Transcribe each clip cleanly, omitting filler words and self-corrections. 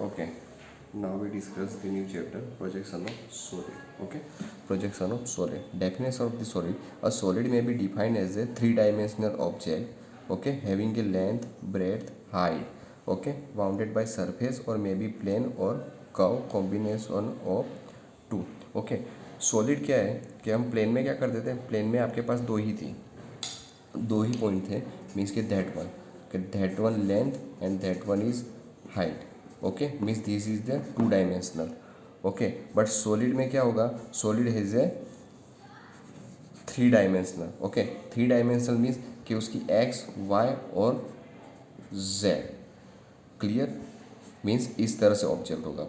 Okay, now we discuss the new chapter, projection of solid. Okay, projection of solid. Definition of the solid. A solid may be defined as a three-dimensional object. Okay, having a length, breadth, height. Okay, bounded by surface or may be plane or curve combination of two. Okay, solid क्या है कि हम plane में क्या करते थे, plane में आपके पास दो ही पॉइंट थे, मीन्स के that one length and that one is height. Okay, means this is the two dimensional. Okay, but solid में क्या होगा, solid has a three dimensional. Okay, three dimensional means कि उसकी एक्स वाई और Z. Clear, means इस तरह से object होगा.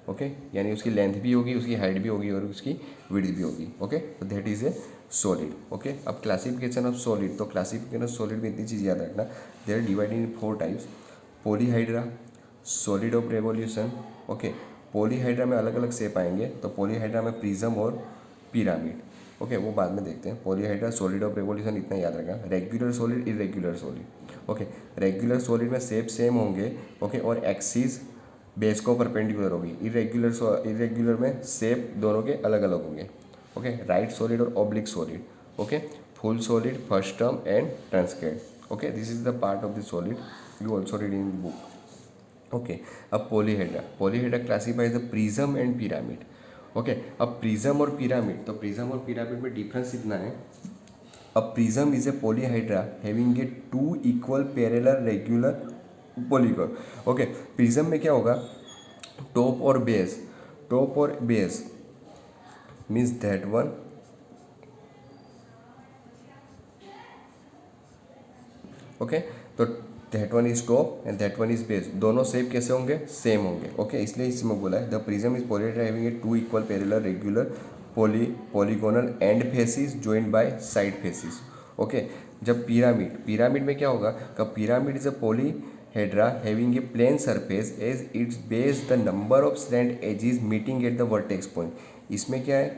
ओके, यानी उसकी लेंथ भी होगी, उसकी हाइट भी होगी और उसकी विड्थ भी होगी. ओके, तो that is a solid. Okay, अब क्लासिफिकेशन ऑफ सॉलिड. तो क्लासिफिकेशन ऑफ सॉलिड में इतनी चीज़ याद रखना, they are divided in 4 types. Polyhedra, solid of revolution. Okay, polyhedra में अलग अलग शेप आएंगे, तो पॉलीहाइड्रा में प्रिज्म और पिरामिड. ओके, वो बाद में देखते हैं. पॉलीहाइड्रा, सॉलिड ऑफ रेवोल्यूशन, इतना याद रखना. Regular solid, irregular solid. Okay, regular solid में शेप सेम होंगे. ओके, और एक्सिस बेस को परपेंडिकुलर होगी. इरेगुलर में शेप दोनों के अलग अलग होंगे. ओके, राइट सॉलिड और oblique solid. Okay, full solid, frustum and truncate. Okay, this is the part of the solid, you also read in book. Okay, अब polyhedra classifies the prism and pyramid. Okay, अब prism और pyramid, तो prism और pyramid में difference इतना है. अब prism is a polyhedra having a two equal parallel regular polygon. Okay, prism में क्या होगा, टॉप और base means that one. Okay, तो that one is top and that one is base. दोनों शेप कैसे होंगे, सेम होंगे. ओके, इसलिए इसमें बोला है the prism is polyhedra having a two equal parallel regular polygonal end faces joined by side faces. Okay, जब पिरामिड में क्या होगा, का pyramid is a polyhedra having a plane surface as its base the number of slant edges meeting at the vertex point. इसमें क्या है,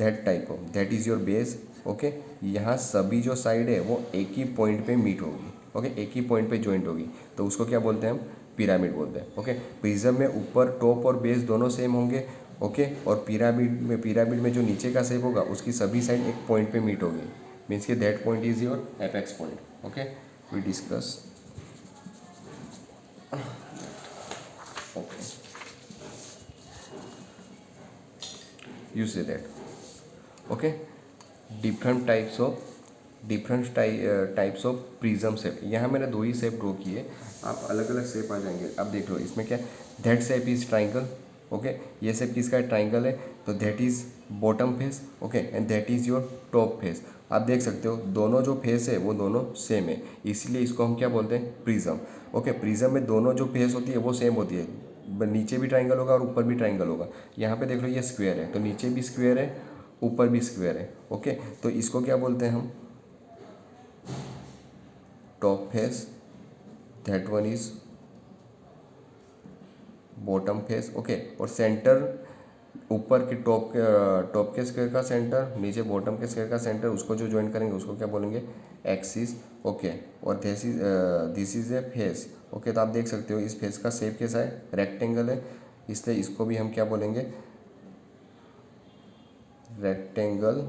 that is your base. Okay, यहाँ सभी जो साइड है वो एक ही पॉइंट पे मीट होगी. ओके, एक ही पॉइंट पे जॉइंट होगी, तो उसको क्या बोलते हैं हम, पिरामिड बोलते हैं. ओके, प्रिज्म में ऊपर टॉप और बेस दोनों सेम होंगे. ओके, और पिरामिड में जो नीचे का शेप होगा उसकी सभी साइड एक पॉइंट पे मीट होगी, मीन्स कि that point is your apex point. Okay, we discuss. Okay, you say that. Okay, different types of prism shape. यहाँ मैंने दो ही शेप ड्रॉ किए, आप अलग अलग शेप आ जाएंगे. अब देख लो इसमें क्या, that shape is triangle. Okay, ये शेप किसका है, ट्राइंगल है, तो that is bottom face. Okay, and that is your top face. आप देख सकते हो दोनों जो फेस है वो दोनों सेम है, इसलिए इसको हम क्या बोलते हैं, प्रिज्म. ओके, प्रिज्म में दोनों जो फेस होती है वो सेम होती है, नीचे भी ट्राइंगल होगा और ऊपर भी ट्राइंगल होगा. यहाँ पे देख लो ये स्क्वायर है, तो नीचे भी स्क्वायर है, ऊपर भी स्क्वायर है. ओके, तो इसको क्या बोलते हैं हम, top face, that one is bottom face. Okay, और सेंटर ऊपर के टॉप के स्क्वायर का सेंटर, नीचे बॉटम के स्क्वायर का सेंटर, उसको जो ज्वाइन करेंगे उसको क्या बोलेंगे, एक्सिस. ओके, और this is a face. Okay, तो आप देख सकते हो इस फेस का शेप कैसा है, रेक्टेंगल है, इसलिए इसको भी हम क्या बोलेंगे, रेक्टेंगल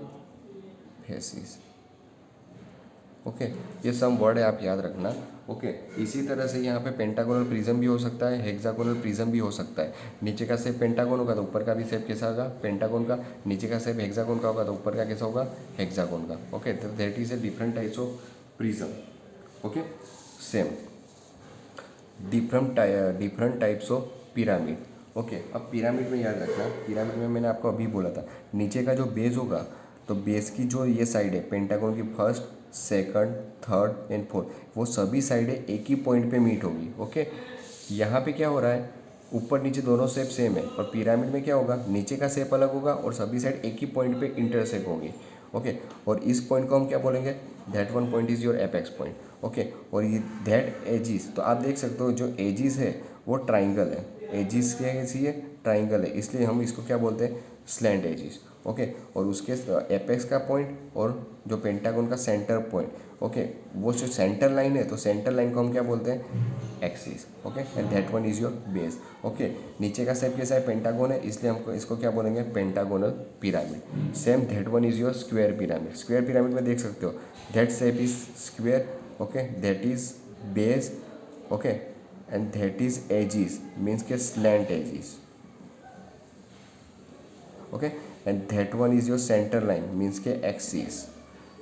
फेसिस. ओके, ये सम वर्ड है, आप याद रखना. ओके, इसी तरह से यहाँ पे पेंटागोनल प्रिज्म भी हो सकता है, हेक्सागोनल प्रिज्म भी हो सकता है. नीचे का शेप पेंटागोन होगा तो ऊपर का भी शेप कैसा होगा, पेंटागोन का. नीचे का शेप हेक्सागोन का होगा तो ऊपर का कैसा होगा, हेक्सागोन का. ओके, तो that is a different types of prism. Okay, same different types of pyramid. Okay, अब पिरामिड में याद रखना, पिरामिड में मैंने आपको अभी बोला था, नीचे का जो बेस होगा, तो बेस की जो ये साइड है पेंटागोन की, first, second, third and fourth, वो सभी साइडें एक ही पॉइंट पे मीट होगी. ओके, यहाँ पे क्या हो रहा है, ऊपर नीचे दोनों शेप सेम है, और पिरामिड में क्या होगा, नीचे का शेप अलग होगा और सभी साइड एक ही पॉइंट पे इंटरसेक्ट होगी. ओके, और इस पॉइंट को हम क्या बोलेंगे, that one point is your apex point. Okay, और ये दैट एजिस, तो आप देख सकते हो जो एजिस है वो ट्राइंगल है, एजिस क्या कैसी है, ट्राइंगल है, इसलिए हम इसको क्या बोलते हैं, स्लैंट एजिस. ओके, और उसके एपेक्स का पॉइंट और जो पेंटागन का सेंटर पॉइंट, ओके, वो जो सेंटर लाइन है, तो सेंटर लाइन को हम क्या बोलते हैं, axis, okay, and that one is your base, okay. नीचे का शेप कैसा है, पेंटागोन है, इसलिए हमको इसको क्या बोलेंगे, pentagonal pyramid. Same that one is your square pyramid. Square pyramid में देख सकते हो that shape is square, okay, that is base, okay, and that is edges, means के slant edges, okay, and that one is your center line, means के axis,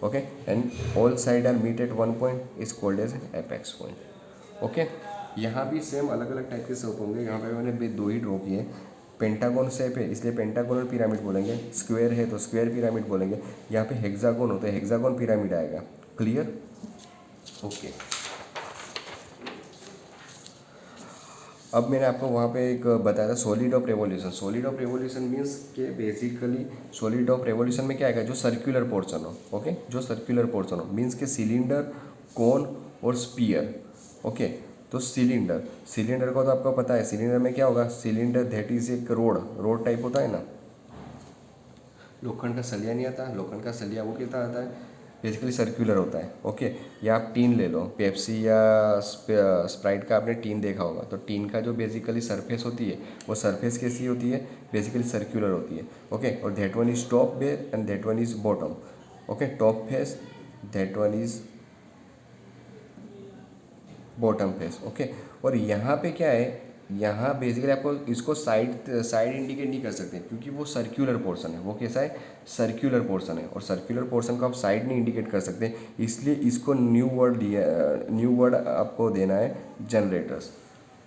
okay, and all side are meet at one point is called as apex point, okay। यहाँ भी same अलग अलग type के shape होंगे। यहाँ पे मैंने दो ही ड्रॉ किए। पेंटागन शेप है इसलिए पेंटागोनल पिरामिड बोलेंगे, स्क्वायर है तो स्क्वायर पिरामिड बोलेंगे, यहाँ पे हेक्सागोन होता है हेक्सागोन पिरामिड आएगा। Clear, okay. अब मैंने आपको वहाँ पे एक बताया था solid of revolution. Solid of revolution means के बेसिकली सॉलिड ऑफ रेवोल्यूशन में क्या आएगा, जो सर्कुलर पोर्शन हो, ओके, जो सर्कुलर पोर्शन हो, मीन्स के सिलेंडर, कोन और स्पीयर, ओके। तो सिलेंडर को तो आपको पता है, सिलेंडर में क्या होगा, सिलेंडर दैट इज एक रोड टाइप होता है ना, लोखंड का सलिया नहीं आता, लोखंड का सलिया वो कितना आता है, बेसिकली सर्कुलर होता है, ओके। या आप टीन ले लो, पेप्सी या स्प्राइट का आपने टीन देखा होगा, तो टीन का जो बेसिकली सरफेस होती है वो सरफेस कैसी होती है, बेसिकली सर्कुलर होती है, ओके। और that one is top face and that one is bottom, okay, top face, that one is bottom face, okay. और यहाँ पे क्या है, यहाँ बेसिकली आपको इसको साइड इंडिकेट नहीं कर सकते क्योंकि वो सर्कुलर पोर्शन है, वो कैसा है, सर्कुलर पोर्शन है, और सर्कुलर पोर्शन को आप साइड नहीं इंडिकेट कर सकते, इसलिए इसको न्यू वर्ड आपको देना है, जनरेटर्स,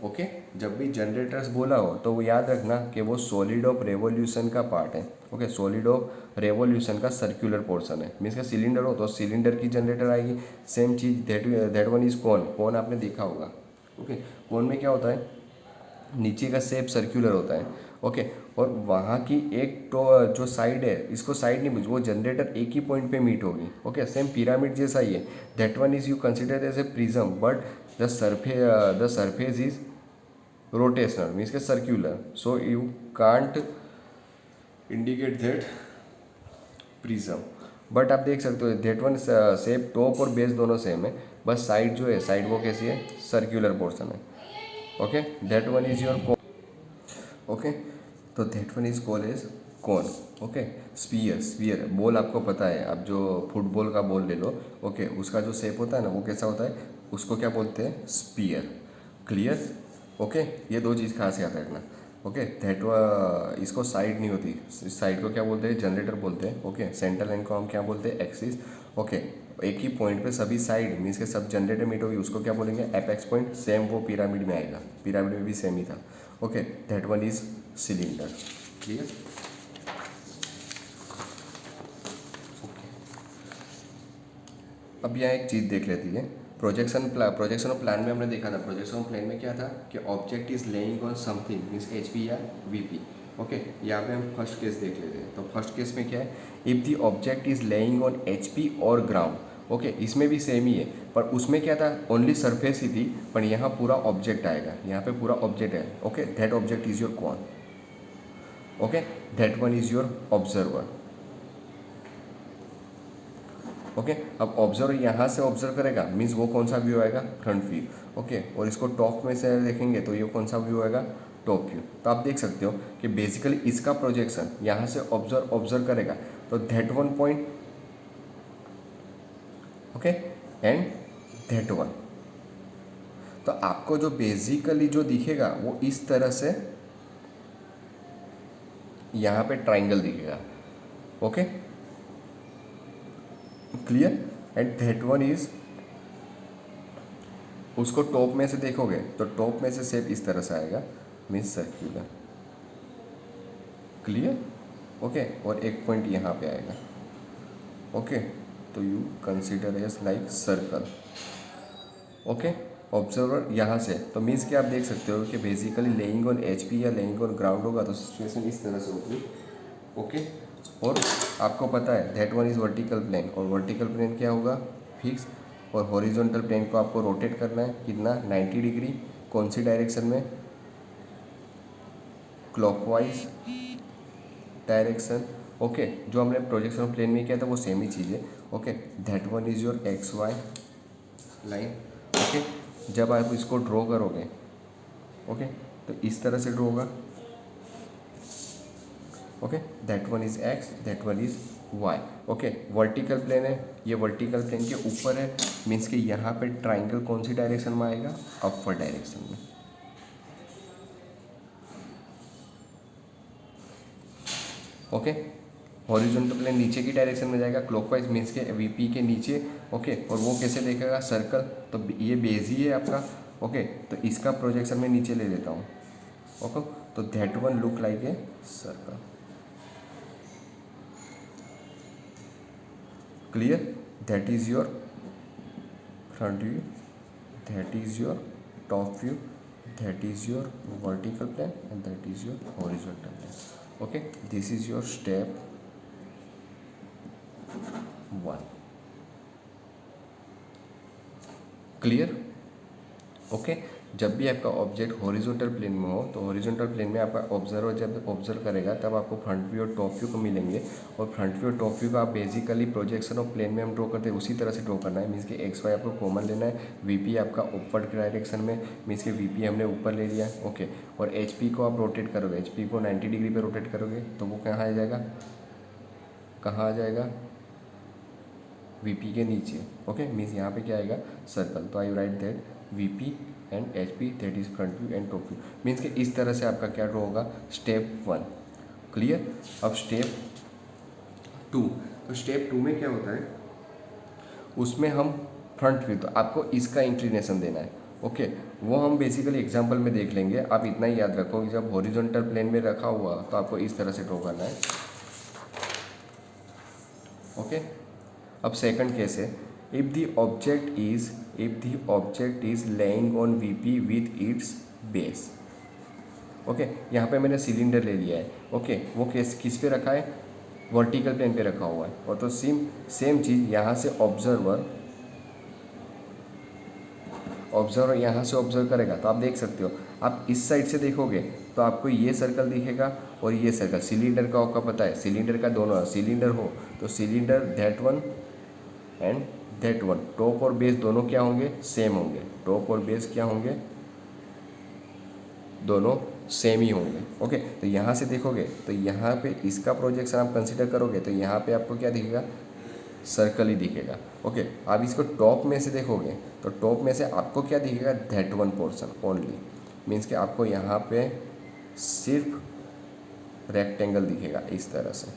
ओके। जब भी जनरेटर्स बोला हो तो वो याद रखना कि वो सॉलिड ऑफ रेवोल्यूशन का पार्ट है, ओके। सॉलिड ऑफ रेवोल्यूशन का सर्कुलर पोर्शन है, मीन्स का सिलेंडर हो तो सिलेंडर की जनरेटर आएगी। Same cheese that one is कौन आपने देखा होगा, ओके। कौन में क्या होता है, नीचे का शेप सर्कुलर होता है, ओके। और वहाँ की एक तो जो साइड है, इसको साइड नहीं, वो जनरेटर एक ही पॉइंट पे मीट होगी, ओके। सेम पिरामिड जैसा ही है, that one is you consider as a prism, but the surface is rotational, means के circular, so you can't indicate that prism. But आप देख सकते हो दैट वन शेप टॉप और बेस दोनों सेम है, बस साइड जो है, साइड वो कैसी है, सर्क्यूलर पोर्शन है, okay. That one is your cone, okay. तो that one is called as cone, okay. Sphere ball आपको पता है, आप जो फुटबॉल का बॉल ले लो, ओके, उसका जो शेप होता है ना वो कैसा होता है, उसको क्या बोलते हैं, स्पीयर। Clear, okay. ये दो चीज़ खास याद रखना, ओके। इसको साइड नहीं होती, इस साइड को क्या बोलते हैं, जनरेटर बोलते हैं, ओके। सेंटर लाइन को हम क्या बोलते हैं, एक्सिस, ओके। एक ही पॉइंट पे सभी साइड मीन्स के सब जनरेटर मीट होगी, उसको क्या बोलेंगे, एपेक्स पॉइंट। सेम वो पिरामिड में आएगा, पिरामिड में भी सेम ही था, okay. That one is cylinder. Clear, अब यहाँ एक चीज़ देख लेती है, प्रोजेक्शन ऑफ प्लान में हमने देखा था, प्रोजेक्शन ऑफ प्लान में क्या था कि object is laying on something, means HP या वीपी, ओके। यहाँ पे हम फर्स्ट केस देख लेते हैं। तो फर्स्ट केस में क्या है, if the object is laying on HP और ग्राउंड, ओके। इसमें भी सेम ही है, पर उसमें क्या था, ओनली सरफेस ही थी, पर यहाँ पूरा ऑब्जेक्ट आएगा, यहाँ पे पूरा ऑब्जेक्ट है, okay. That object is your cone, okay. That one is your observer, okay. अब ऑब्जर्वर यहाँ से ऑब्जर्व करेगा, मीन्स वो कौन सा व्यू आएगा, फ्रंट व्यू, ओके। और इसको टॉप में से देखेंगे तो ये कौन सा व्यू आएगा, टॉप व्यू। तो आप देख सकते हो कि बेसिकली इसका प्रोजेक्शन यहाँ से ऑब्जर्व करेगा, तो that one point, okay, and that one. तो आपको जो बेसिकली जो दिखेगा वो इस तरह से यहाँ पे ट्राइंगल दिखेगा, okay. Clear, and that one is, उसको टॉप में से देखोगे तो टॉप में से शेप इस तरह से आएगा, मीन्स सर्क्यूलर। Clear, okay. और एक पॉइंट यहाँ पे आएगा, ओके। तो you consider as like circle, okay. Observer यहाँ से, तो मीन्स कि आप देख सकते हो कि बेसिकली लेइंग ऑन एचपी या लेइंग ऑन ग्राउंड होगा तो सिचुएशन इस तरह से होगी, ओके। और आपको पता है that one is vertical plane, और वर्टिकल प्लेन क्या होगा, फिक्स। और हॉरिजॉन्टल प्लेन को आपको रोटेट करना है, कितना, 90 डिग्री। कौन सी डायरेक्शन में, क्लॉकवाइज डायरेक्शन, ओके जो हमने प्रोजेक्शन ऑफ प्लेन में किया था वो सेम ही चीज़ है। Okay that one is your X Y line. Okay जब आप इसको ड्रॉ करोगे ओके तो इस तरह से ड्रॉ होगा। Okay that one is X, that one is Y. Okay vertical plane है, ये वर्टिकल प्लेन के ऊपर है, मीन्स कि यहाँ पे ट्राइंगल कौन सी डायरेक्शन में आएगा, अपवर्ड डायरेक्शन में। ओके हॉरिजॉन्टल प्लेन नीचे की डायरेक्शन में जाएगा क्लॉकवाइज, मीन्स के वीपी के नीचे। ओके और वो कैसे देखेगा, सर्कल, तो ये बेस ही है आपका। ओके तो इसका प्रोजेक्शन मैं नीचे ले लेता हूँ। ओके तो that one look like a circle. Clear, that is your front view, that is your top view, that is your vertical plane and that is your horizontal plane. Okay this is your step one. Clear. Okay जब भी आपका object horizontal plane में हो तो horizontal plane में आपका observer जब observe करेगा तब आपको फ्रंट व्यू और टॉप व्यू को मिलेंगे। और फ्रंट व्यू और टॉप व्यू का आप बेसिकली प्रोजेक्शन ऑफ प्लेन में हम ड्रॉ करते हैं उसी तरह से ड्रॉ करना है। मीन्स कि एक्स वाई आपको कॉमन लेना है, वीपी आपका ऊपर डायरेक्शन में, मीन्स कि वीपी हमने ऊपर ले लिया। ओके और एचपी को आप रोटेट करोगे, एचपी को 90 डिग्री पर रोटेट करोगे तो वो कहाँ आ जाएगा, कहाँ आ जाएगा, वीपी के नीचे। ओके मीन्स यहाँ पे क्या आएगा, सर्कल। तो I write that VP and H P that is front view and top view. Means कि इस तरह से आपका क्या ड्रॉ होगा, स्टेप वन। क्लियर। अब स्टेप टू, तो स्टेप टू में क्या होता है, उसमें हम फ्रंट व्यू, तो आपको इसका इंक्लिनेशन देना है। ओके वो हम बेसिकली एग्जांपल में देख लेंगे। आप इतना ही याद रखो कि जब हॉरिजॉन्टल प्लेन में रखा हुआ तो आपको इस तरह से ड्रॉ करना है। ओके अब सेकंड केस है, if the object is laying on VP with its base. Okay यहाँ पे मैंने सिलेंडर ले लिया है। ओके वो किस पे रखा है, वर्टिकल प्लेन पे रखा हुआ है। और तो सेम चीज़ यहाँ से ऑब्जर्वर यहाँ से ऑब्जर्व करेगा तो आप देख सकते हो, आप इस साइड से देखोगे तो आपको ये सर्कल दिखेगा और ये सर्कल। सिलेंडर का आपका पता है, सिलेंडर का दोनों सिलेंडर हो तो cylinder that one and that one, top और बेस दोनों क्या होंगे, सेम होंगे। टॉप और बेस क्या होंगे, दोनों सेम ही होंगे। ओके तो यहाँ से देखोगे तो यहाँ पे इसका प्रोजेक्शन आप कंसिडर करोगे तो यहाँ पे आपको क्या दिखेगा, सर्कल ही दिखेगा। ओके आप इसको टॉप में से देखोगे तो टॉप में से आपको क्या दिखेगा, that one portion only. Means कि आपको यहाँ पे सिर्फ रेक्टेंगल दिखेगा इस तरह से।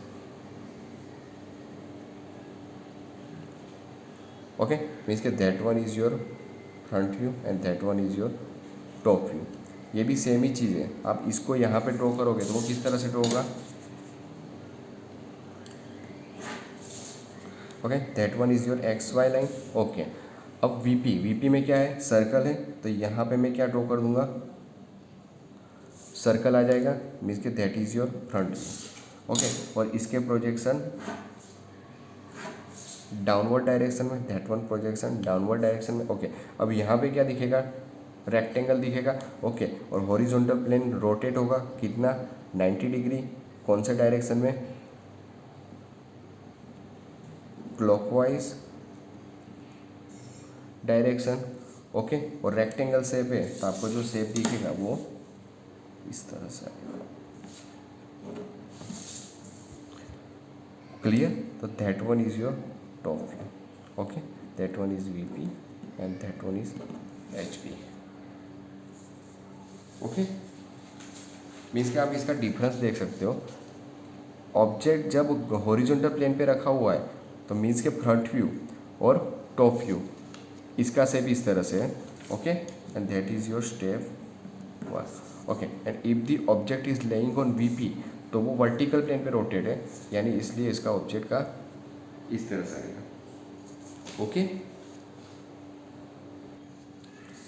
ओके मीन्स कि that one is your front view and that one is your top view. ये भी सेम ही चीज़ है। आप इसको यहाँ पे ड्रॉ करोगे तो वो किस तरह से ड्रॉ होगा, okay that one is your X Y line. Okay अब वीपी में क्या है, सर्कल है, तो यहाँ पे मैं क्या ड्रॉ कर दूंगा, सर्कल आ जाएगा। मीन्स कि that is your front view. Okay और इसके प्रोजेक्शन डाउनवर्ड डायरेक्शन में, that one projection downward direction में। ओके अब यहाँ पे क्या दिखेगा, रेक्टेंगल दिखेगा। ओके और हॉरिजॉन्टल प्लेन रोटेट होगा कितना, 90 डिग्री, कौन से डायरेक्शन में, क्लॉकवाइज डायरेक्शन। ओके और रेक्टेंगल शेप है तो आपको जो शेप दिखेगा वो इस तरह से आएगा। क्लियर। तो that one is your top view. Okay that one is VP and that one is HP. Okay means कि आप इसका डिफरेंस देख सकते हो। ऑब्जेक्ट जब हॉरिजॉन्टल प्लेन पे रखा हुआ है तो मीन्स के फ्रंट व्यू और टॉप व्यू इसका शेप इस तरह से है। Okay and that is your step one. Okay and if the object is laying on VP तो वो वर्टिकल प्लेन पे रोटेट है, यानी इसलिए इसका ऑब्जेक्ट का इस तरह से आएगा। Okay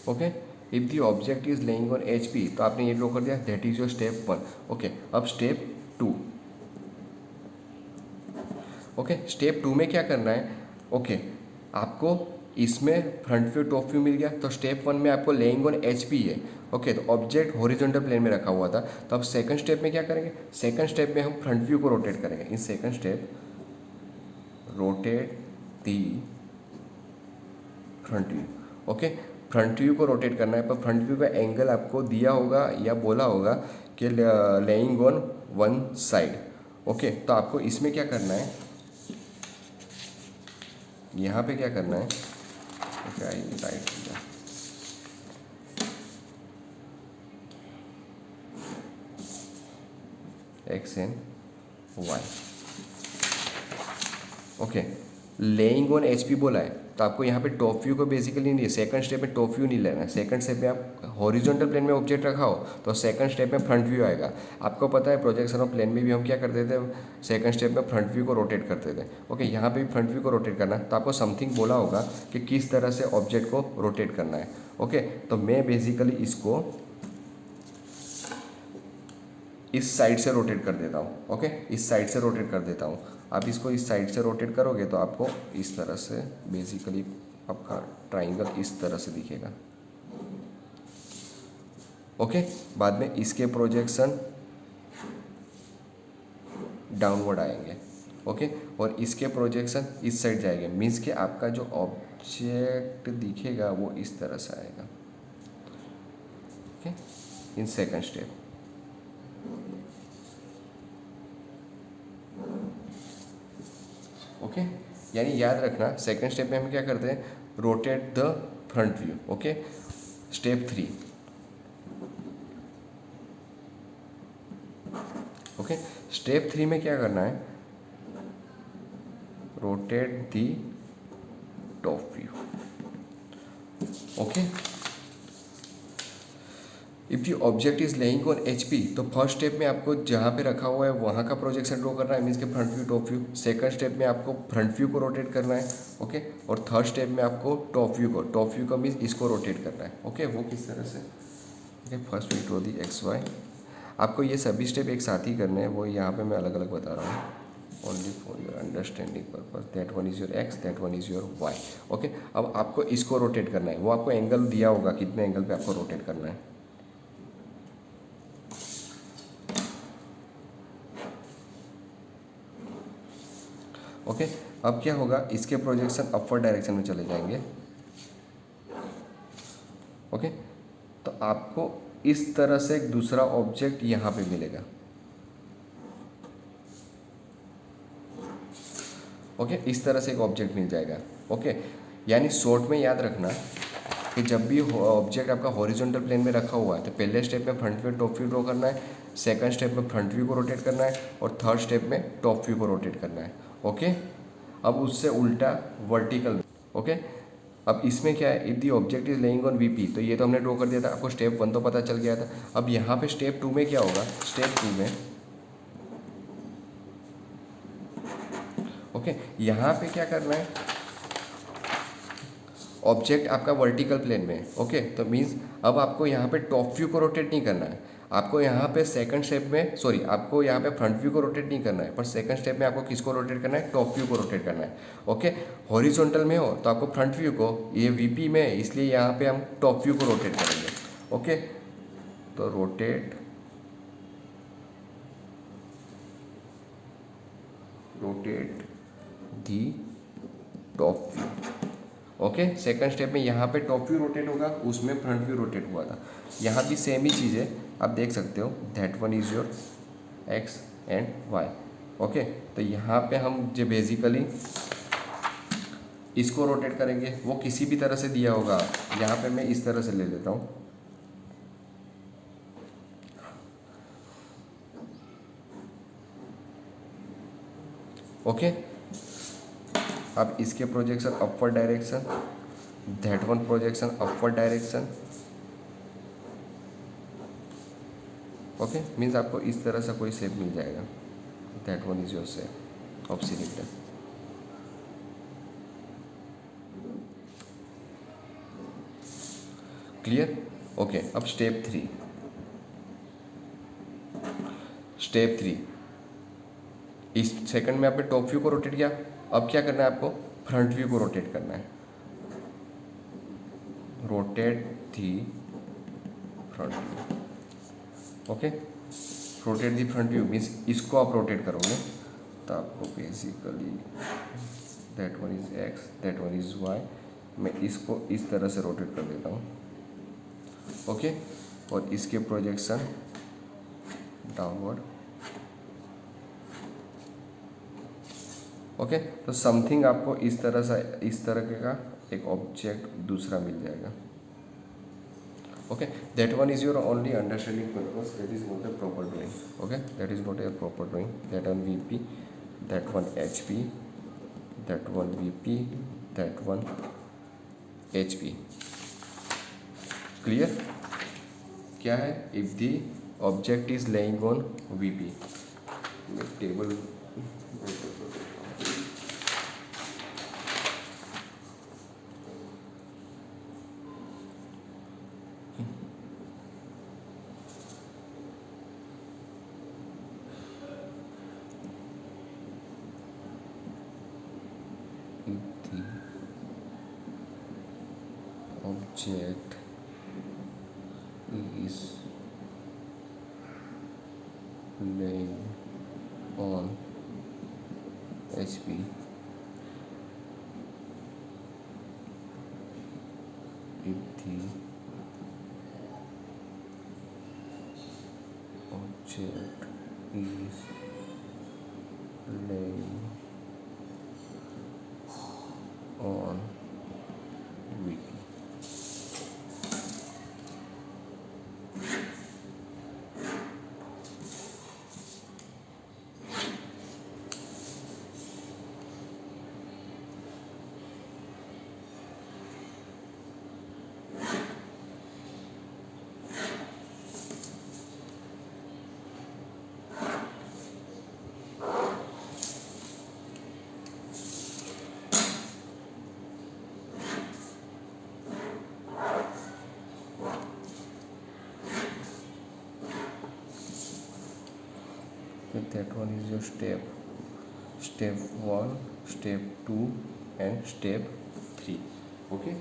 okay if the object is laying on H P तो आपने ये ड्रॉ कर दिया, that is your step one. Okay अब step two. Okay step two में क्या करना है, ओके आपको इसमें फ्रंट व्यू टॉप व्यू मिल गया तो स्टेप वन में आपको लेइंग ऑन एच पी है। ओके, तो ऑब्जेक्ट हॉरिजॉन्टल प्लेन में रखा हुआ था, तो अब सेकंड स्टेप में क्या करेंगे, सेकंड स्टेप में हम फ्रंट व्यू को रोटेट करेंगे। In second step rotate the front view. Okay, front view को रोटेट करना है, पर फ्रंट व्यू का एंगल आपको दिया होगा या बोला होगा कि laying on one side. Okay, तो आपको इसमें क्या करना है, यहाँ पे क्या करना है, okay I write X and Y. Okay, laying on H P बोला है, तो आपको यहाँ पे टॉप व्यू को बेसिकली नहीं, सेकंड स्टेप में टॉप व्यू नहीं लेना है। सेकंड स्टेप में आप हॉरिजॉन्टल प्लेन में ऑब्जेक्ट रखा हो तो सेकंड स्टेप में फ्रंट व्यू आएगा। आपको पता है प्रोजेक्शन ऑफ प्लेन में भी हम क्या करते थे, सेकंड स्टेप में फ्रंट व्यू को रोटेट करते थे। ओके, यहाँ पे भी फ्रंट व्यू को रोटेट करना है, तो आपको समथिंग बोला होगा कि किस तरह से ऑब्जेक्ट को रोटेट करना है। ओके, तो मैं बेसिकली इसको इस साइड से रोटेट कर देता हूँ। ओके, इस साइड से रोटेट कर देता हूँ। आप इसको इस साइड से रोटेट करोगे तो आपको इस तरह से बेसिकली आपका ट्राइंगल इस तरह से दिखेगा। ओके, बाद में इसके प्रोजेक्शन डाउनवर्ड आएंगे। ओके, और इसके प्रोजेक्शन इस साइड जाएंगे, मीन्स कि आपका जो ऑब्जेक्ट दिखेगा वो इस तरह से आएगा। Okay, in second step. Okay, यानी याद रखना सेकंड स्टेप में हम क्या करते हैं, rotate the front view. Okay, step 3। Okay, step 3 में क्या करना है, rotate the top view. Okay, if the object is laying on H P, तो फर्स्ट स्टेप में आपको जहाँ पे रखा हुआ है वहाँ का प्रोजेक्शन ड्रॉ करना है, मीन्स के front view top view. Second step में आपको फ्रंट व्यू को रोटेट करना है। ओके, और थर्ड स्टेप में आपको टॉप व्यू को मीन्स इसको रोटेट करना है। ओके, वो किस तरह से, okay first we draw the X Y. आपको ये सभी स्टेप एक साथ ही करने हैं, वो यहाँ पे मैं अलग अलग बता रहा हूँ, only for your understanding purpose. That one is your X, that one is your Y. Okay, अब आपको इसको रोटेट करना है, वो आपको एंगल दिया होगा कितने एंगल पे आपको रोटेट करना है। ओके, अब क्या होगा, इसके प्रोजेक्शन अपवर्ड डायरेक्शन में चले जाएंगे। ओके, तो आपको इस तरह से एक दूसरा ऑब्जेक्ट यहाँ पे मिलेगा। ओके, इस तरह से एक ऑब्जेक्ट मिल जाएगा। ओके, यानी शॉर्ट में याद रखना कि जब भी ऑब्जेक्ट आपका हॉरिजॉन्टल प्लेन में रखा हुआ है तो पहले स्टेप में front view top view draw करना है, सेकंड स्टेप में फ्रंट व्यू को रोटेट करना है, और थर्ड स्टेप में टॉप व्यू को रोटेट करना है। ओके, अब उससे उल्टा वर्टिकल। ओके, अब इसमें क्या है, if the object is laying on VP, तो ये तो हमने ड्रॉ कर दिया था, आपको स्टेप 1 तो पता चल गया था। अब यहाँ पे स्टेप 2 में क्या होगा, स्टेप 2 में ओके, यहाँ पे क्या करना है, ऑब्जेक्ट आपका वर्टिकल प्लेन में है। ओके, तो मीन्स अब आपको यहाँ पे टॉप व्यू को रोटेट नहीं करना है, आपको यहाँ पे सेकंड स्टेप में आपको यहाँ पे फ्रंट व्यू को रोटेट नहीं करना है, पर सेकंड स्टेप में आपको किसको रोटेट करना है, टॉप व्यू को रोटेट करना है। ओके, हॉरिजॉन्टल में हो तो आपको फ्रंट व्यू को, ये वीपी में है इसलिए यहाँ पे हम टॉप व्यू को रोटेट करेंगे। ओके, तो रोटेट दी top view. Okay, second step में यहाँ पे टॉप व्यू रोटेट होगा, उसमें फ्रंट व्यू रोटेट हुआ था। यहाँ भी सेम ही चीज़ है, आप देख सकते हो, that one is your X and Y. Okay, तो यहाँ पे हम जो बेसिकली इसको रोटेट करेंगे, वो किसी भी तरह से दिया होगा, यहाँ पे मैं इस तरह से ले लेता हूँ। ओके, अब इसके projection upward direction, that one projection upward direction. Okay, means आपको इस तरह से कोई शेप मिल जाएगा, that one is your shape of cylinder. Clear? Okay, अब स्टेप 3। इस सेकंड में आपने टॉप व्यू को रोटेट किया, अब क्या करना है, आपको फ्रंट व्यू को रोटेट करना है। Rotate the front view. Okay, rotate the front view means इसको आप रोटेट करोगे तो आपको basically that one is X, that one is Y, मैं इसको इस तरह से रोटेट कर देता हूँ। ओके, और इसके प्रोजेक्शन डाउनवर्ड। ओके, तो समथिंग आपको इस तरह से, इस तरह का एक ऑब्जेक्ट दूसरा मिल जाएगा। Okay, that one is your only understanding purpose, that is not a proper drawing. Okay, that is not a proper drawing. That one VP, that one HP, that one VP, that one HP। Clear? क्या है? If the object is laying on VP, table object is laying on HP, if the object is laying on VP। That one is your step 1, step 2 and step 3। okay,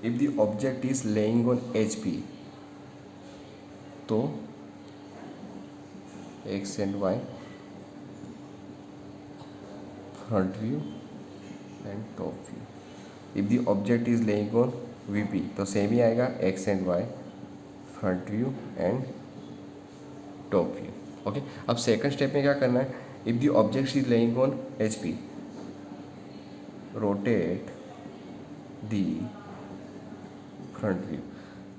if the object is laying on HP तो x and y, front view and top view। if the object is laying on VP तो same ही आएगा, x and y, front view and top view। Okay, अब second step में क्या करना है? If the object is laying on HP, rotate the front view.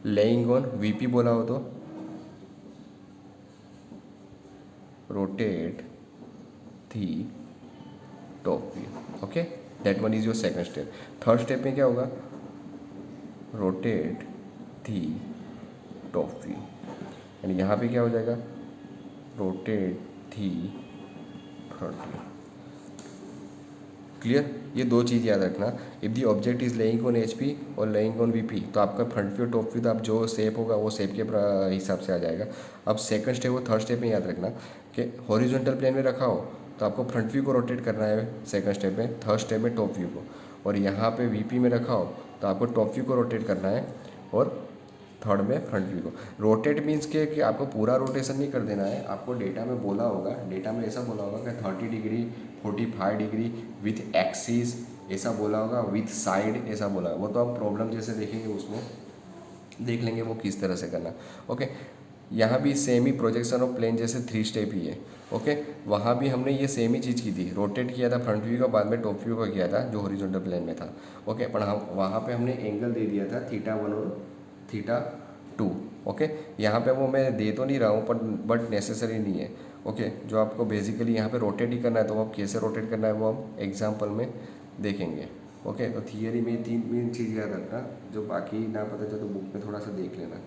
Laying on VP बोला हो तो rotate the top view. Okay, that one is your second step. Third step में क्या होगा? Rotate the top view, and यहाँ पे क्या हो जाएगा? रोटेट थी फ्रंट व्यू। क्लियर? ये दो चीज़ याद रखना। If the object is laying on HP और लेइंग ऑन VP तो आपका फ्रंट व्यू टॉप व्यू तो आप जो शेप होगा वो शेप के हिसाब से आ जाएगा। अब सेकंड स्टेप और थर्ड स्टेप में याद रखना कि हॉरिजॉन्टल प्लेन में रखा हो तो आपको फ्रंट व्यू को रोटेट करना है सेकंड स्टेप में, थर्ड स्टेप में टॉप व्यू को, और यहाँ पे VP में रखा हो तो आपको टॉप व्यू को रोटेट करना है और थर्ड में फ्रंट व्यू को। रोटेट मीन्स के कि आपको पूरा रोटेशन नहीं कर देना है। आपको डेटा में बोला होगा, डेटा में ऐसा बोला होगा कि 30 डिग्री, 45 डिग्री विथ एक्सिस ऐसा बोला होगा, विथ साइड ऐसा बोला होगा। वो तो आप प्रॉब्लम जैसे देखेंगे उसमें देख लेंगे वो किस तरह से करना। ओके, यहाँ भी सेम ही प्रोजेक्शन ऑफ प्लेन जैसे 3 स्टेप ही है। ओके, वहाँ भी हमने ये सेम ही चीज़ की थी, रोटेट किया था फ्रंट व्यू का, बाद में टॉप व्यू का किया था जो हॉरिजॉन्टल प्लेन में था। ओके, पर हम वहाँ पे हमने एंगल दे दिया था θ1 और θ2। ओके, यहाँ पे वो मैं दे तो नहीं रहा हूँ पर बट नेसेसरी नहीं है। ओके, जो आपको बेसिकली यहाँ पे रोटेट ही करना है तो वो कैसे रोटेट करना है वो हम एग्जाम्पल में देखेंगे। ओके, तो थियरी में 3 मेन चीज़ याद रखना, जो बाकी ना पता चले तो बुक में थोड़ा सा देख लेना।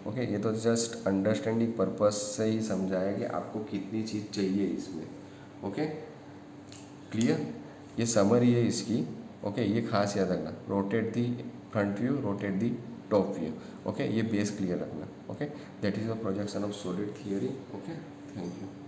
ओके, ये तो जस्ट अंडरस्टैंडिंग पर्पस से ही समझाया कि आपको कितनी चीज़ चाहिए इसमें। Okay, clear? ये समरी है इसकी। ओके, ये खास याद रखना, rotate the front view, rotate the top view. Okay, ये बेस क्लियर रखना। Okay, that is the projection of solid theory. Okay, thank you.